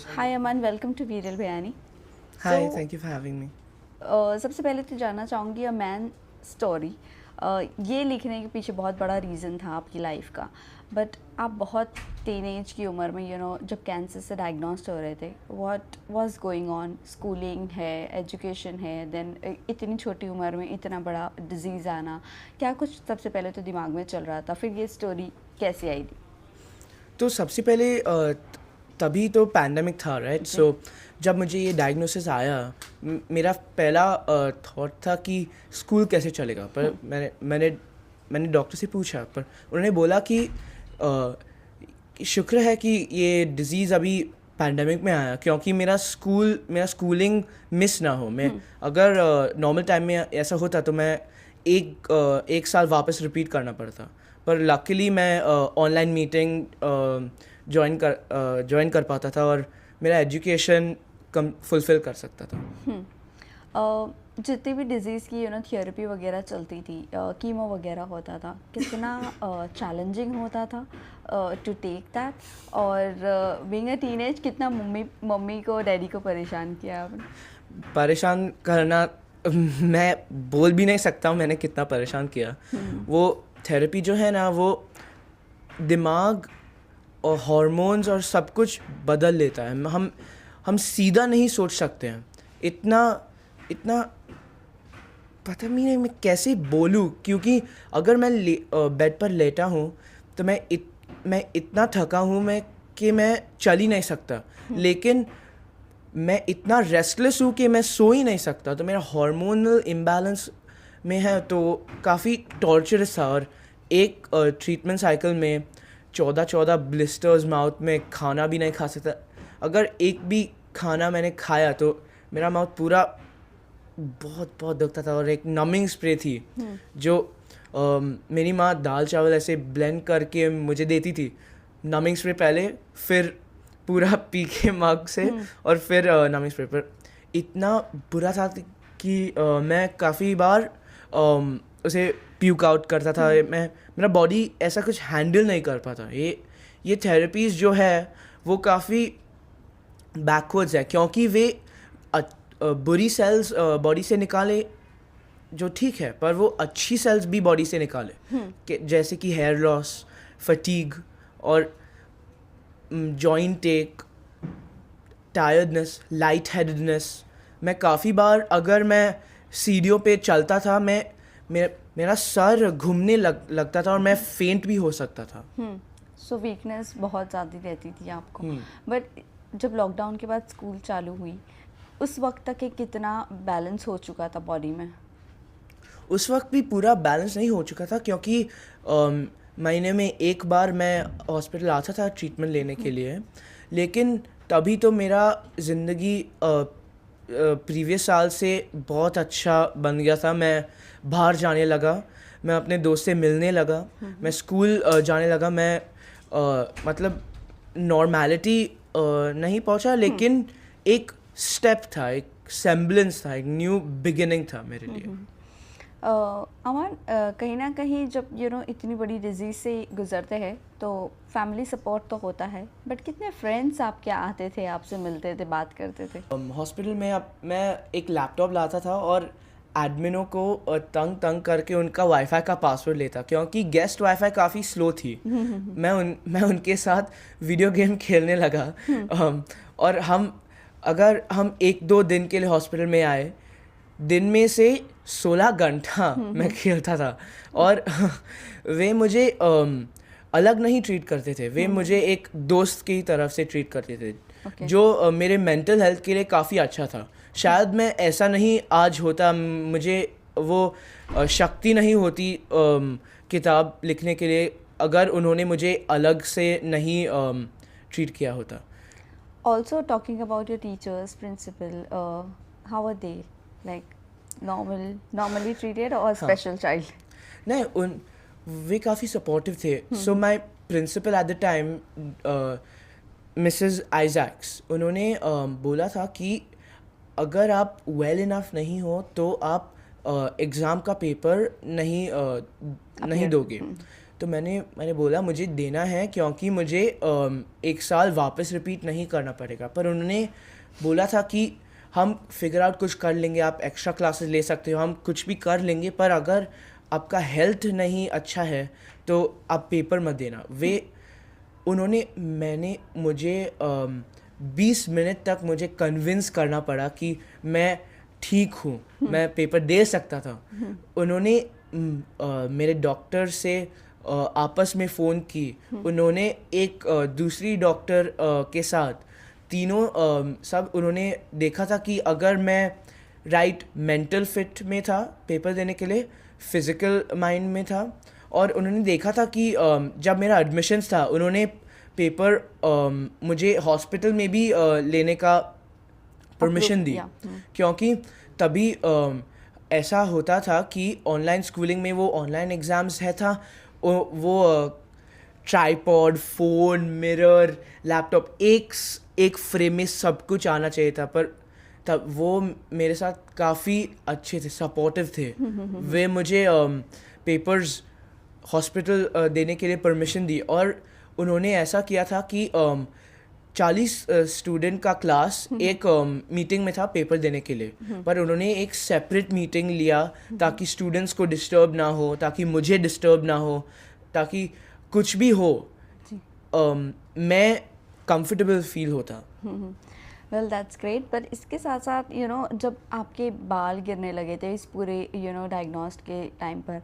Hi Aman, welcome to Viral Bayani. Hi, So, thank you for having me. सबसे पहले तो जानना चाहूँगी अ मैन स्टोरी। ये लिखने के पीछे बहुत बड़ा रीज़न था आपकी लाइफ का, बट आप बहुत टीनेज की उम्र में जब कैंसर से डायग्नोस्ड हो रहे थे, what was going on? Schooling है, एजुकेशन है, देन इतनी छोटी उम्र में इतना बड़ा डिजीज़ आना, क्या कुछ सबसे पहले तो दिमाग में चल रहा था? फिर ये स्टोरी कैसे आई थी? तो सबसे पहले तभी तो पैंडमिक था, राइट? जी। सो जब मुझे ये डायग्नोसिस आया, मेरा पहला थॉट था कि स्कूल कैसे चलेगा। पर मैंने डॉक्टर से पूछा, पर उन्होंने बोला कि शुक्र है कि ये डिज़ीज़ अभी पैंडमिक में आया, क्योंकि मेरा स्कूलिंग मिस ना हो। मैं अगर नॉर्मल टाइम में ऐसा होता तो मैं एक साल वापस रिपीट करना पड़ता। पर लकीली मैं ऑनलाइन मीटिंग ज्वाइन कर पाता था और मेरा एजुकेशन कम फुलफ़िल कर सकता था। जितनी भी डिजीज़ की थेरेपी वगैरह चलती थी, कीमो वगैरह होता था, कितना चैलेंजिंग होता था टू टेक दैट? और बीइंग अ टीनेज कितना मम्मी मम्मी को डैडी को परेशान किया आपने? परेशान करना मैं बोल भी नहीं सकता मैंने कितना परेशान किया। वो थेरेपी जो है ना, वो दिमाग और हार्मोन्स और सब कुछ बदल लेता है। हम सीधा नहीं सोच सकते हैं। इतना इतना पता भी नहीं मैं कैसे बोलूँ, क्योंकि अगर मैं बेड पर लेटा हूँ तो मैं इतना थका हूँ कि मैं चल ही नहीं सकता। लेकिन मैं इतना रेस्टलेस हूँ कि मैं सो ही नहीं सकता। तो मेरा हार्मोनल इम्बैलेंस में है, तो काफ़ी टॉर्चरस था। और एक ट्रीटमेंट साइकिल में 14 ब्लिस्टर्स माउथ में, खाना भी नहीं खा सकता। अगर एक भी खाना मैंने खाया तो मेरा माउथ पूरा बहुत बहुत दुखता था। और एक नमिंग स्प्रे थी जो मेरी माँ दाल चावल ऐसे ब्लेंड करके मुझे देती थी। नमिंग स्प्रे पहले, फिर पूरा पी के मग से, और फिर नमिंग स्प्रे। पर इतना बुरा था कि मैं काफ़ी बार उसे प्यूक आउट करता था। मेरा बॉडी ऐसा कुछ हैंडल नहीं कर पाता। ये थेरेपीज़ जो है वो काफ़ी बैकवर्ड्स है, क्योंकि वे बुरी सेल्स बॉडी से निकाले जो ठीक है, पर वो अच्छी सेल्स भी बॉडी से निकाले, जैसे कि हेयर लॉस, फटीग और जॉइंट एक, टायर्डनेस, लाइट हेडेडनेस। मैं काफ़ी बार अगर मैं सीढ़ियों पे चलता था, मेरा सर घूमने लगता था और मैं फेंट भी हो सकता था। सो वीकनेस बहुत ज़्यादा रहती थी आपको। बट जब लॉकडाउन के बाद स्कूल चालू हुई, उस वक्त तक एक कितना बैलेंस हो चुका था बॉडी में? उस वक्त भी पूरा बैलेंस नहीं हो चुका था, क्योंकि महीने में एक बार मैं हॉस्पिटल आता था ट्रीटमेंट लेने के लिए। लेकिन तभी तो मेरा ज़िंदगी प्रीवियस साल से बहुत अच्छा बन गया था। मैं बाहर जाने लगा, मैं अपने दोस्त से मिलने लगा, मैं स्कूल जाने लगा। मैं मतलब नॉर्मैलिटी नहीं पहुंचा, लेकिन एक स्टेप था, एक सेम्बलेंस था, एक न्यू बिगिनिंग था मेरे लिए। अमन, कहीं ना कहीं जब इतनी बड़ी डिजीज़ से गुजरते हैं तो फैमिली सपोर्ट तो होता है, बट कितने फ्रेंड्स आपके आते थे, आपसे मिलते थे, बात करते थे? हॉस्पिटल में अब मैं एक लैपटॉप लाता था और एडमिनों को तंग तंग करके उनका वाईफाई का पासवर्ड लेता, क्योंकि गेस्ट वाईफाई काफ़ी स्लो थी। मैं उनके साथ वीडियो गेम खेलने लगा। और अगर हम 1-2 दिन के लिए हॉस्पिटल में आए, दिन में से 16 घंटा मैं खेलता था। और वे मुझे अलग नहीं ट्रीट करते थे, वे मुझे एक दोस्त की तरफ से ट्रीट करते थे। Okay. जो मेरे मेंटल हेल्थ के लिए काफ़ी अच्छा था। शायद मैं ऐसा नहीं आज होता, मुझे वो शक्ति नहीं होती किताब लिखने के लिए, अगर उन्होंने मुझे अलग से नहीं ट्रीट किया होता। Also talking about your teachers, principal, how are they? Like normally treated or special child? नहीं, वे काफ़ी सपोर्टिव थे। So my principal at the time, Mrs Isaacs, उन्होंने बोला था कि अगर आप वेल इनफ नहीं हो तो आप एग्ज़ाम का पेपर नहीं दोगे। तो मैंने बोला मुझे देना है क्योंकि मुझे 1 साल वापस रिपीट नहीं करना पड़ेगा। पर उन्होंने बोला था कि हम फिगर आउट कुछ कर लेंगे, आप एक्स्ट्रा क्लासेस ले सकते हो, हम कुछ भी कर लेंगे, पर अगर आपका हेल्थ नहीं अच्छा है तो आप पेपर मत देना। मैंने मुझे 20 मिनट तक मुझे कन्विंस करना पड़ा कि मैं ठीक हूँ, मैं पेपर दे सकता था। उन्होंने मेरे डॉक्टर से आपस में फ़ोन की, उन्होंने एक दूसरी डॉक्टर के साथ तीनों सब उन्होंने देखा था कि अगर मैं राइट मेंटल फिट में था पेपर देने के लिए, फिज़िकल माइंड में था, और उन्होंने देखा था कि जब मेरा एडमिशन्स था उन्होंने पेपर मुझे हॉस्पिटल में भी लेने का परमिशन दी, क्योंकि तभी ऐसा होता था कि ऑनलाइन स्कूलिंग में वो ऑनलाइन एग्ज़ाम्स है था, वो ट्राइपॉड, फ़ोन, मिरर, लैपटॉप एक फ्रेम में सब कुछ आना चाहिए था। पर तब वो मेरे साथ काफ़ी अच्छे थे, सपोर्टिव थे। वे मुझे पेपर्स हॉस्पिटल देने के लिए परमिशन दी, और उन्होंने ऐसा किया था कि 40 स्टूडेंट का क्लास एक मीटिंग में था पेपर देने के लिए, पर उन्होंने एक सेपरेट मीटिंग लिया ताकि स्टूडेंट्स को डिस्टर्ब ना हो, ताकि मुझे डिस्टर्ब ना हो, ताकि कुछ भी हो मैं कंफर्टेबल फील होता। Well that's great. पर इसके साथ साथ जब आपके बाल गिरने लगे थे इस पूरे डायग्नोस्ट के टाइम पर,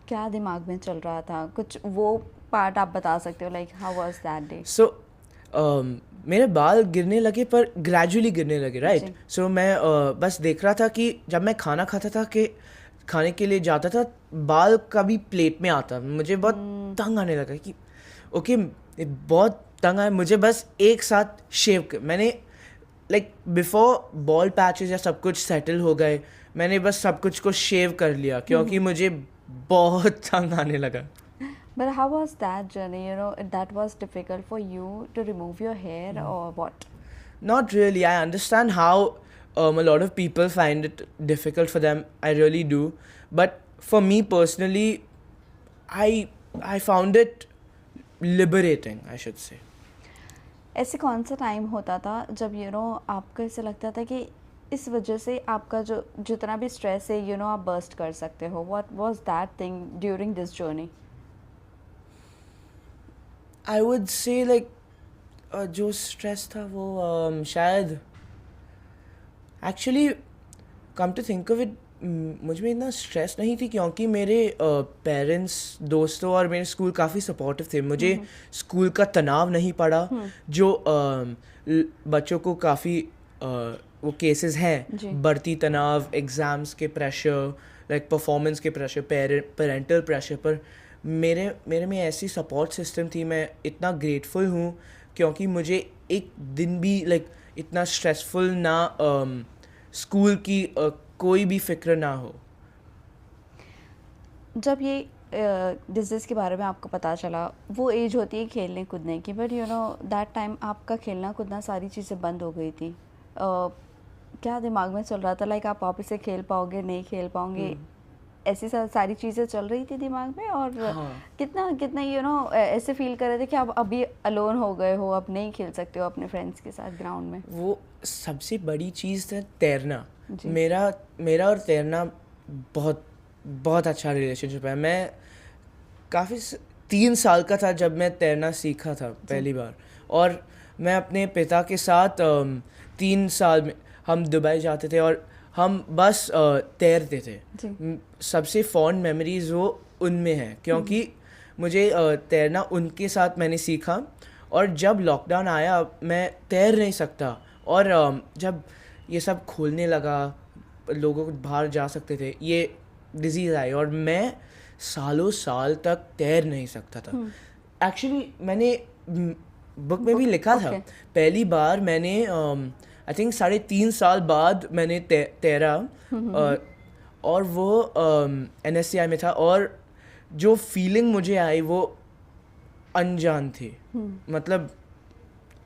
क्या दिमाग में चल रहा था? कुछ वो पार्ट आप बता सकते हो, like how was that day? So मेरे बाल गिरने लगे, पर ग्रेजुअली गिरने लगे, राइट? सो मैं बस देख रहा था कि जब मैं खाना खाता था, कि खाने के लिए जाता था, बाल कभी प्लेट में आता, मुझे बहुत तंग आने लगा कि ओके बहुत तंग आया, मुझे बस एक साथ शेव कर, मैंने लाइक बिफोर बॉल पैचेस या सब कुछ सेटल हो गए, मैंने बस सब कुछ को शेव कर लिया क्योंकि मुझे बहुत तंग आने लगा। But how was that journey? That was difficult for you to remove your hair or what? Not really. I understand how a lot of people find it difficult for them. I really do. But for me personally, I found it liberating, I should say. ऐसे कौन सा time होता था जब आपको ऐसे लगता था कि इस वजह से आपका जो जितना भी स्ट्रेस है आप बर्स्ट कर सकते हो? What was that thing during this journey? I would say like जो स्ट्रेस था वो शायद actually come to think of it मुझ में इतना स्ट्रेस नहीं थी, क्योंकि मेरे पेरेंट्स, दोस्तों और मेरे स्कूल काफ़ी सपोर्टिव थे। मुझे स्कूल का तनाव नहीं पड़ा जो बच्चों को काफ़ी वो केसेस हैं, बढ़ती तनाव, एग्ज़ाम्स के प्रेशर, लाइक परफॉर्मेंस के प्रेशर, पेरेंटल प्रेशर। पर मेरे में ऐसी सपोर्ट सिस्टम थी। मैं इतना ग्रेटफुल हूँ क्योंकि मुझे एक दिन भी लाइक इतना स्ट्रेसफुल ना स्कूल की कोई भी फिक्र ना हो। जब ये डिजीज़ के बारे में आपको पता चला, वो एज होती है खेलने कूदने की, बट दैट टाइम आपका खेलना कूदना सारी चीज़ें बंद हो गई थी। क्या दिमाग में चल रहा था? लाइक आप वापस से खेल पाओगे, नहीं खेल पाओगे, ऐसी सारी चीज़ें चल रही थी दिमाग में? और कितना ऐसे फील कर रहे थे कि आप अभी अलोन हो गए हो, अब नहीं खेल सकते हो अपने फ्रेंड्स के साथ ग्राउंड में? वो सबसे बड़ी चीज़ है तैरना। मेरा और तैरना बहुत बहुत अच्छा रिलेशनशिप है। मैं काफ़ी 3 साल का था जब मैं तैरना सीखा था पहली बार, और मैं अपने पिता के साथ 3 साल में हम दुबई जाते थे और हम बस तैरते थे। सबसे फॉन्ड मेमोरीज वो उनमें हैं, क्योंकि मुझे तैरना उनके साथ मैंने सीखा। और जब लॉकडाउन आया मैं तैर नहीं सकता, और जब ये सब खोलने लगा, लोगों को बाहर जा सकते थे, ये डिजीज़ आई और मैं सालों साल तक तैर नहीं सकता था। एक्चुअली मैंने बुक में भी लिखा था, पहली बार मैंने आई थिंक 3.5 साल बाद मैंने तैरा, और वो NSCI में था, और जो फीलिंग मुझे आई वो अनजान थी। मतलब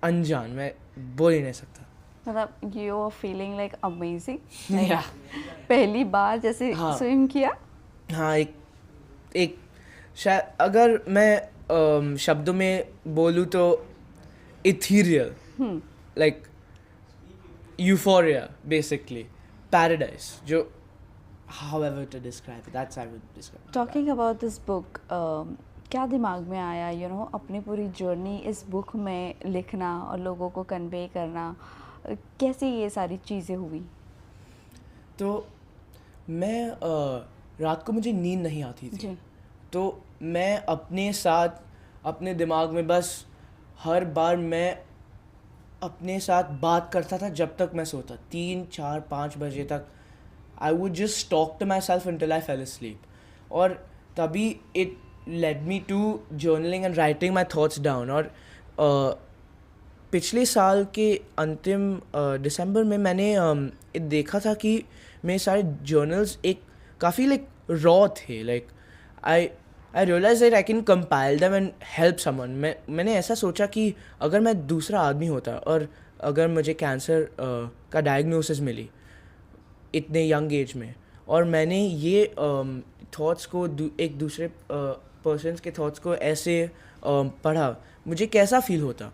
अनजान, मैं बोल ही नहीं सकता। मतलब you are feeling like amazing. पहली बार जैसे स्विम किया। हाँ, एक शायद अगर मैं शब्दों में बोलूँ तो ethereal, like euphoria basically, paradise, जो however to describe it, that's I would describe it. Talking about this book, क्या दिमाग में आया अपनी पूरी जर्नी इस बुक में लिखना और लोगों को कन्वे करना, कैसे ये सारी चीज़ें हुई? तो मैं रात को मुझे नींद नहीं आती थी, जी। तो मैं अपने साथ अपने दिमाग में बस हर बार मैं अपने साथ बात करता था जब तक मैं सोता, 3 4 5 बजे तक I would just talk to my सेल्फ until I fell asleep. और तभी it led me to journaling and writing my thoughts down. और पिछले साल के अंतिम दिसंबर में मैंने देखा था कि मेरे सारे जर्नल्स एक काफ़ी लाइक रॉ थे. Like I realise that I can compile them and help someone. मैंने ऐसा सोचा कि अगर मैं दूसरा आदमी होता और अगर मुझे कैंसर का डायग्नोसिस मिली इतने यंग एज में, और मैंने ये थॉट्स को एक दूसरे पर्सन्स के थॉट्स को ऐसे पढ़ा, मुझे कैसा फील होता.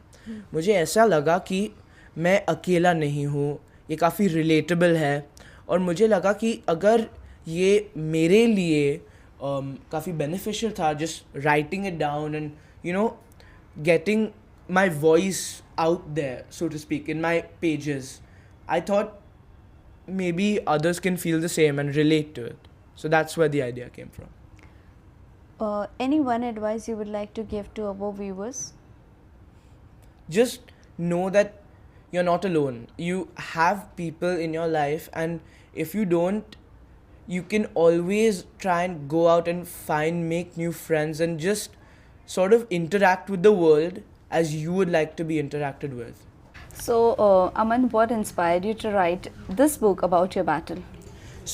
मुझे ऐसा लगा कि मैं अकेला नहीं हूँ, ये काफ़ी रिलेटेबल है. और मुझे लगा कि अगर ये मेरे लिए काफ़ी बेनिफिशियल था, just writing it down and getting my voice out there so to speak in my pages, I thought maybe others can feel the same and relate to it. So that's where the idea came from. Any one advice you would like to give to our viewers? Just know that you're not alone. You have people in your life, and if you don't, you can always try and go out and make new friends and just sort of interact with the world as you would like to be interacted with. So, Aman, what inspired you to write this book about your battle?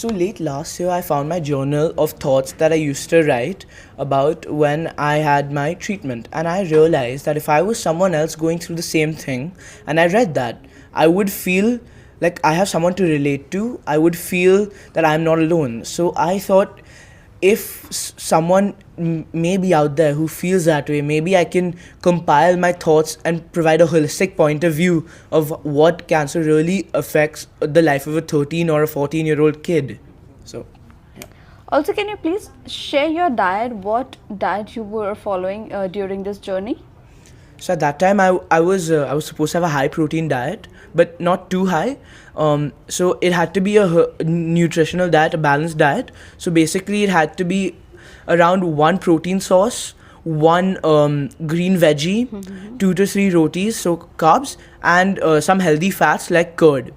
So late last year, I found my journal of thoughts that I used to write about when I had my treatment. And I realized that if I was someone else going through the same thing, and I read that, I would feel like I have someone to relate to. I would feel that I'm not alone. So I thought, if someone may be out there who feels that way, maybe I can compile my thoughts and provide a holistic point of view of what cancer really affects the life of a 13 or a 14-year-old kid. So, Also, can you please share your diet? What diet you were following during this journey? so at that time I was supposed to have a high protein diet, but not too high. So it had to be a nutritional diet, a balanced diet. So basically it had to be around 1 protein source, 1 green veggie, 2 to 3 rotis, so carbs, and some healthy fats like curd.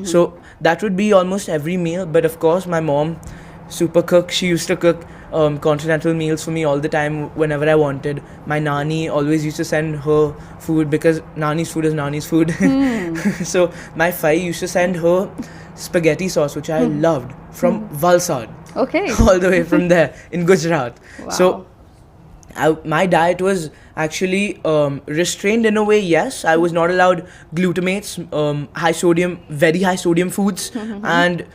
So that would be almost every meal. But of course my mom, super cook, she used to cook continental meals for me all the time whenever I wanted. My nani always used to send her food because nani's food is nani's food. So my fai used to send her spaghetti sauce, which I loved, from Valsad. Okay. All the way from there in Gujarat. Wow. So my diet was actually restrained in a way. Yes, I was not allowed glutamates, high sodium, very high sodium foods, and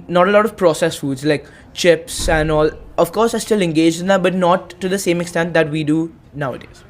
not a lot of processed foods like chips and all. Of course I still engaged in that, but not to the same extent that we do nowadays.